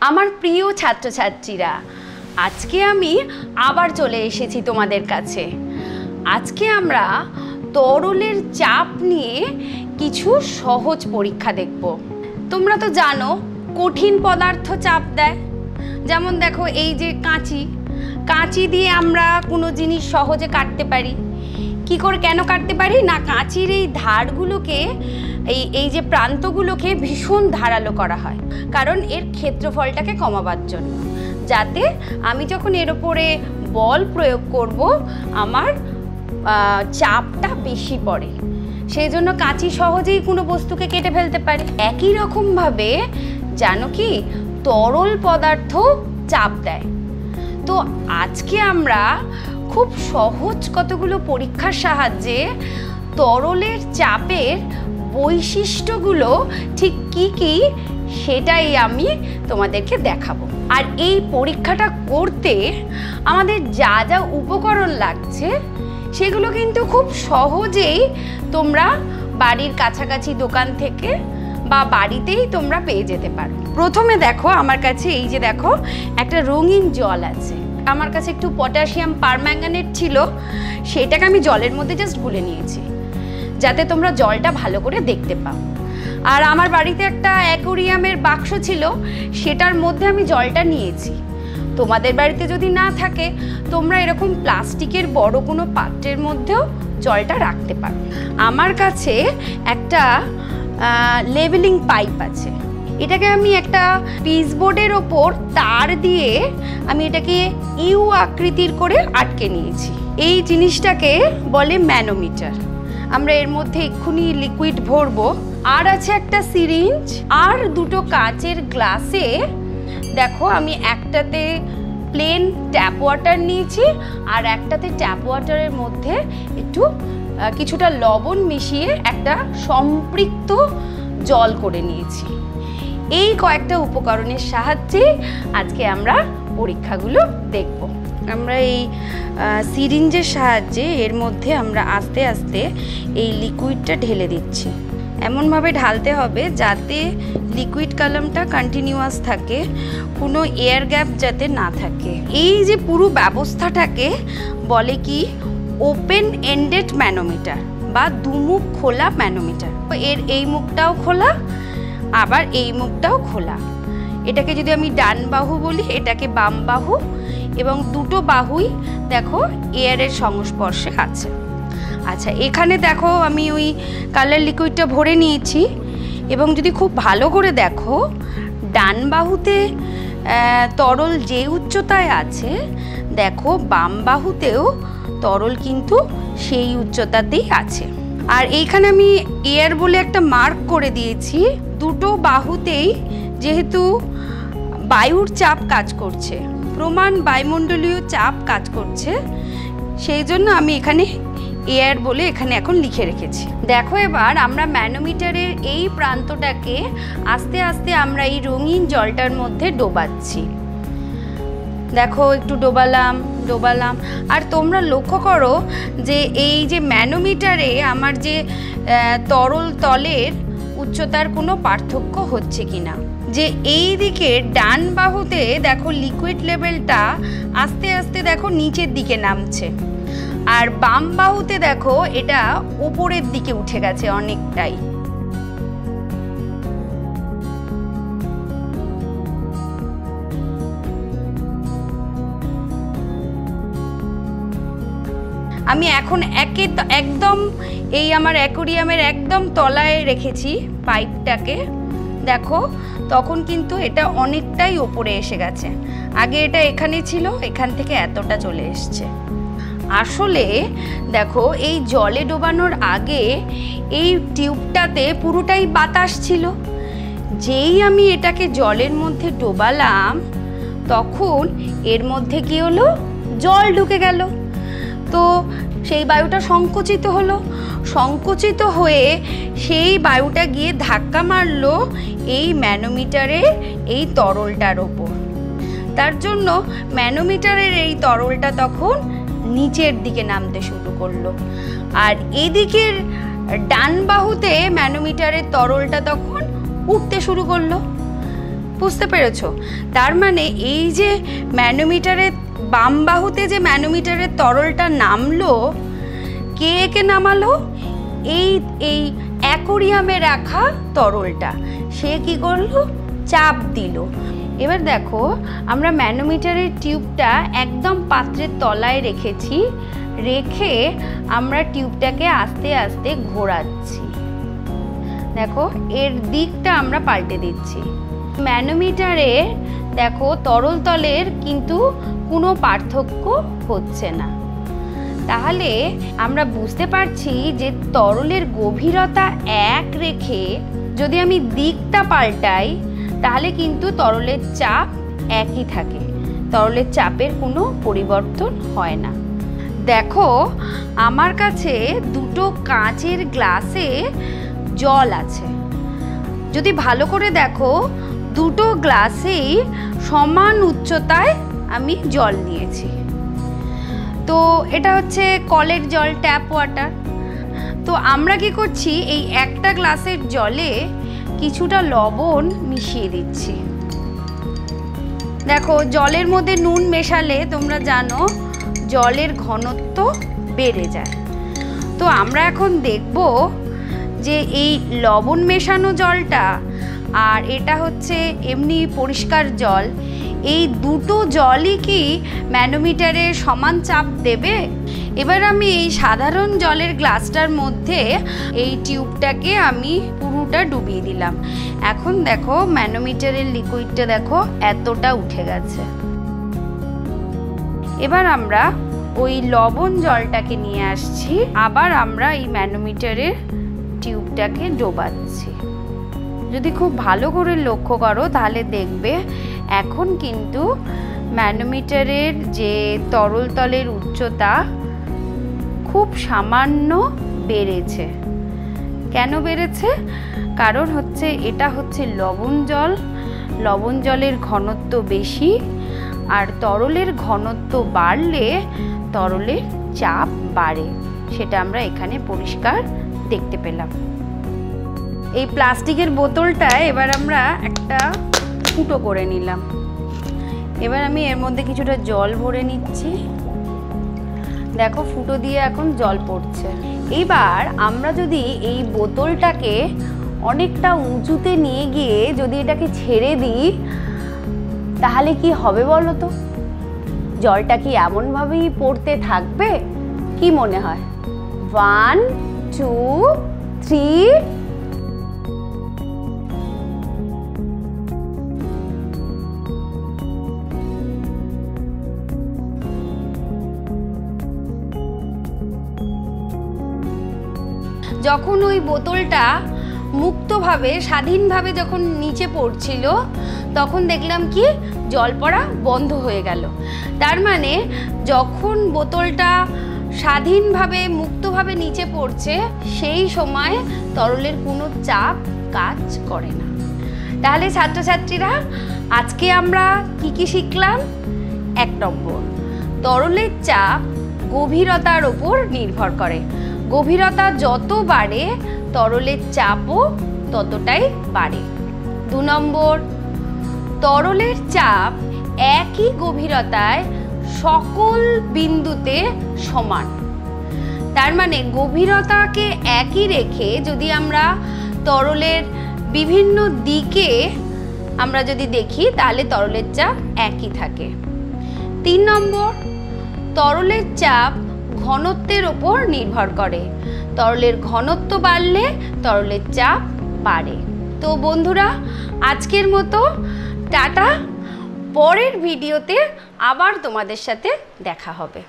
আমার প্রিয় ছাত্রছাত্রীরা, আজকে আমি আবার চলে এসেছি তোমাদের কাছে। আজকে আমরা তরলের চাপ নিয়ে কিছু সহজ পরীক্ষা দেখব। তোমরা তো জানো কঠিন পদার্থ চাপ দেয়। যেমন দেখো এই যে কাঁচি দিয়ে আমরা কোনো জিনিস সহজে কাটতে পারি। কি করে কেন কাটতে পারি না, কাঁচির এই ধারগুলোকে এই যে প্রান্তগুলোকে ভীষণ ধারালো করা হয়, কারণ এর ক্ষেত্রফলটাকে কমাবার জন্য, যাতে আমি যখন এর ওপরে বল প্রয়োগ করব আমার চাপটা বেশি পড়ে। সেই জন্য কাঁচি সহজেই কোনো বস্তুকে কেটে ফেলতে পারে। একই রকমভাবে জানো কি তরল পদার্থ চাপ দেয়। তো আজকে আমরা খুব সহজ কতগুলো পরীক্ষার সাহায্যে তরলের চাপের বৈশিষ্ট্যগুলো ঠিক কি কি সেটাই আমি তোমাদেরকে দেখাবো। আর এই পরীক্ষাটা করতে আমাদের যা যা উপকরণ লাগছে সেগুলো কিন্তু খুব সহজেই তোমরা বাড়ির কাছাকাছি দোকান থেকে বা বাড়িতেই তোমরা পেয়ে যেতে পারো। প্রথমে দেখো আমার কাছে এই যে দেখো একটা রঙিন জল আছে। আমার কাছে একটু পটাশিয়াম পারম্যাঙ্গানেট ছিল, সেটাকে আমি জলের মধ্যে জাস্ট গুলে নিয়েছি যাতে তোমরা জলটা ভালো করে দেখতে পাও। আর আমার বাড়িতে একটা অ্যাকোরিয়ামের বাক্স ছিল, সেটার মধ্যে আমি জলটা নিয়েছি। তোমাদের বাড়িতে যদি না থাকে তোমরা এরকম প্লাস্টিকের বড় কোনো পাত্রের মধ্যেও জলটা রাখতে পারো। আমার কাছে একটা লেভেলিং পাইপ আছে। এটাকে আমি একটা পিচবোর্ডের ওপর তার দিয়ে আমি এটাকে ইউ আকৃতির করে আটকে নিয়েছি। এই জিনিসটাকে বলে ম্যানোমিটার। আমরা এর মধ্যে এক্ষুনি লিকুইড ভরবো। আর আছে একটা সিরিঞ্জ আর দুটো কাচের গ্লাসে দেখো আমি একটাতে প্লেন ট্যাপ ওয়াটার নিয়েছি আর একটাতে ট্যাপ ওয়াটারের মধ্যে একটু কিছুটা লবণ মিশিয়ে একটা সম্পৃক্ত জল করে নিয়েছি। এই কয়েকটা উপকরণের সাহায্যে আজকে আমরা পরীক্ষাগুলো দেখব। আমরা এই সিরিঞ্জের সাহায্যে এর মধ্যে আমরা আস্তে আস্তে এই লিকুইডটা ঢেলে দিচ্ছি। এমনভাবে ঢালতে হবে যাতে লিকুইড কালামটা কন্টিনিউয়াস থাকে, কোনো এয়ার গ্যাপ যাতে না থাকে। এই যে পুরো ব্যবস্থাটাকে বলে কি ওপেন এন্ডেড ম্যানোমিটার বা দুমুখ খোলা ম্যানোমিটার। এর এই মুখটাও খোলা আবার এই মুখটাও খোলা। এটাকে যদি আমি ডান বাহু বলি, এটাকে বাম বাহু, এবং দুটো বাহুই দেখো এয়ারের সংস্পর্শে আছে। আচ্ছা, এখানে দেখো আমি ওই কালার লিকুইডটা ভরে নিয়েছি এবং যদি খুব ভালো করে দেখো ডান বাহুতে তরল যে উচ্চতায় আছে, দেখো বাম বাহুতেও তরল কিন্তু সেই উচ্চতাতেই আছে। আর এইখানে আমি এয়ার বলে একটা মার্ক করে দিয়েছি। দুটো বাহুতেই যেহেতু বায়ুর চাপ কাজ করছে, প্রমাণ বায়ুমণ্ডলীয় চাপ কাজ করছে, সেই জন্য আমি এখানে এয়ার বলে এখানে এখন লিখে রেখেছি। দেখো এবার আমরা ম্যানোমিটারের এই প্রান্তটাকে আস্তে আস্তে আমরা এই রঙিন জলটার মধ্যে ডোবাচ্ছি। দেখো একটু ডোবালাম। আর তোমরা লক্ষ্য করো যে এই যে ম্যানোমিটারে আমার যে তরল তলের উচ্চতার কোনো পার্থক্য হচ্ছে কিনা। যে এই দিকে ডান বাহুতে দেখো লিকুইড লেভেলটা আস্তে আস্তে দেখো নিচের দিকে নামছে, আর বাম বাহুতে দেখো এটা উপরের দিকে উঠে গেছে অনেকটাই। আমি এখন একদম এই আমার অ্যাকোরিয়ামের একদম তলায় রেখেছি পাইপটাকে। দেখো তখন কিন্তু এটা অনেকটাই ওপরে এসে গেছে। আগে এটা এখানে ছিল, এখান থেকে এতটা চলে এসছে। আসলে দেখো এই জলে ডোবানোর আগে এই টিউবটাতে পুরোটাই বাতাস ছিল। যেই আমি এটাকে জলের মধ্যে ডোবালাম তখন এর মধ্যে কি হলো, জল ঢুকে গেল। তো সেই বায়ুটা সংকুচিত হলো, সংকুচিত হয়ে সেই বায়ুটা গিয়ে ধাক্কা মারলো এই ম্যানোমিটারের এই তরলটার ওপর। তার জন্য ম্যানোমিটারের এই তরলটা তখন নিচের দিকে নামতে শুরু করলো, আর এদিকের ডান বাহুতে ম্যানোমিটারের তরলটা তখন উঠতে শুরু করলো। বুঝতে পেরেছো? তার মানে এই যে ম্যানোমিটারের বাম বাহুতে যে ম্যানোমিটারের তরলটা নামলো, কে একে নামালো? এই এই অ্যাকোরিয়ামে রাখা তরলটা। সে কি করলো? চাপ দিল। এবার দেখো, আমরা ম্যানোমিটারের টিউবটা একদম পাত্রের তলায় রেখেছি, রেখে আমরা টিউবটাকে আস্তে আস্তে ঘোরাচ্ছি। দেখো, এর দিকটা আমরা পাল্টে দিচ্ছি। ম্যানোমিটারে দেখো তরল তলের কিন্তু কোনো পার্থক্য হচ্ছে না। তাহলে আমরা বুঝতে পারছি যে তরলের গভীরতা এক রেখে যদি আমি দিকটা পাল্টাই, তাহলে কিন্তু তরলের চাপ একই থাকে, তরলের চাপের কোনো পরিবর্তন হয় না। দেখো, আমার কাছে দুটো কাঁচের গ্লাসে জল আছে। যদি ভালো করে দেখো, দুটো গ্লাসেই সমান উচ্চতায় আমি জল নিয়েছি। তো এটা হচ্ছে কলের জল, ট্যাপ ওয়াটার। তো আমরা কি করছি, এই একটা গ্লাসের জলে কিছুটা লবণ মিশিয়ে দিচ্ছি। দেখো, জলের মধ্যে নুন মেশালে তোমরা জানো জলের ঘনত্ব বেড়ে যায়। তো আমরা এখন দেখব যে এই লবণ মেশানো জলটা আর এটা হচ্ছে এমনি পরিষ্কার জল, এই দুটো জলই কি ম্যানোমিটারে সমান চাপ দেবে? এবার আমি এই সাধারণ জলের গ্লাসটার মধ্যে এই টিউবটাকে আমি পুরোটা ডুবিয়ে দিলাম। এখন দেখো ম্যানোমিটারের লিকুইডটা দেখো এতটা উঠে গেছে। এবার আমরা ওই লবণ জলটাকে নিয়ে আসছি, আবার আমরা এই ম্যানোমিটারের টিউবটাকে ডোবাচ্ছি। যদি খুব ভালো করে লক্ষ্য করো তাহলে দেখবে এখন কিন্তু ম্যানোমিটারের যে তরল তলের উচ্চতা খুব সামান্য বেড়েছে। কেন বেড়েছে? কারণ হচ্ছে এটা হচ্ছে লবণ জল, লবণ জলের ঘনত্ব বেশি, আর তরলের ঘনত্ব বাড়লে তরলের চাপ বাড়ে, সেটা আমরা এখানে পরিষ্কার দেখতে পেলাম। এই প্লাস্টিকের বোতলটা এবার আমরা একটা ফুটো করে নিলাম। এবার আমি এর মধ্যে কিছুটা জল ভরে নিচ্ছি। দেখো, ফুটো দিয়ে এখন জল পড়ছে। এইবার আমরা যদি এই বোতলটাকে অনেকটা উঁচুতে নিয়ে গিয়ে যদি এটাকে ছেড়ে দিই, তাহলে কি হবে বলো তো? জলটা কি এমনভাবেই পড়তে থাকবে? কি মনে হয়? 1 2 3। যখন ওই বোতলটা মুক্তভাবে স্বাধীনভাবে যখন নিচে পড়ছিল, তখন দেখলাম কি জল পড়া বন্ধ হয়ে গেল। তার মানে যখন বোতলটা স্বাধীনভাবে মুক্তভাবে নিচে পড়ছে, সেই সময় তরলের কোনো চাপ কাজ করে না। তাহলে ছাত্রছাত্রীরা, আজকে আমরা কি শিখলাম? 1 নম্বর, তরলের চাপ গভীরতার উপর নির্ভর করে। গভীরতা যত বাড়ে তরলের চাপও ততটাই বাড়ে। 2 নম্বর, তরলের চাপ একই গভীরতায় সকল বিন্দুতে সমান। তার মানে গভীরতাকে একই রেখে যদি আমরা তরলের বিভিন্ন দিকে আমরা যদি দেখি, তাহলে তরলের চাপ একই থাকে। 3 নম্বর, তরলের চাপ ঘনত্বের ওপর নির্ভর করে। তরলের ঘনত্ব বাড়লে তরলের চাপ বাড়ে। তো বন্ধুরা, আজকের মতো টাটা। পরের ভিডিওতে আবার তোমাদের সাথে দেখা হবে।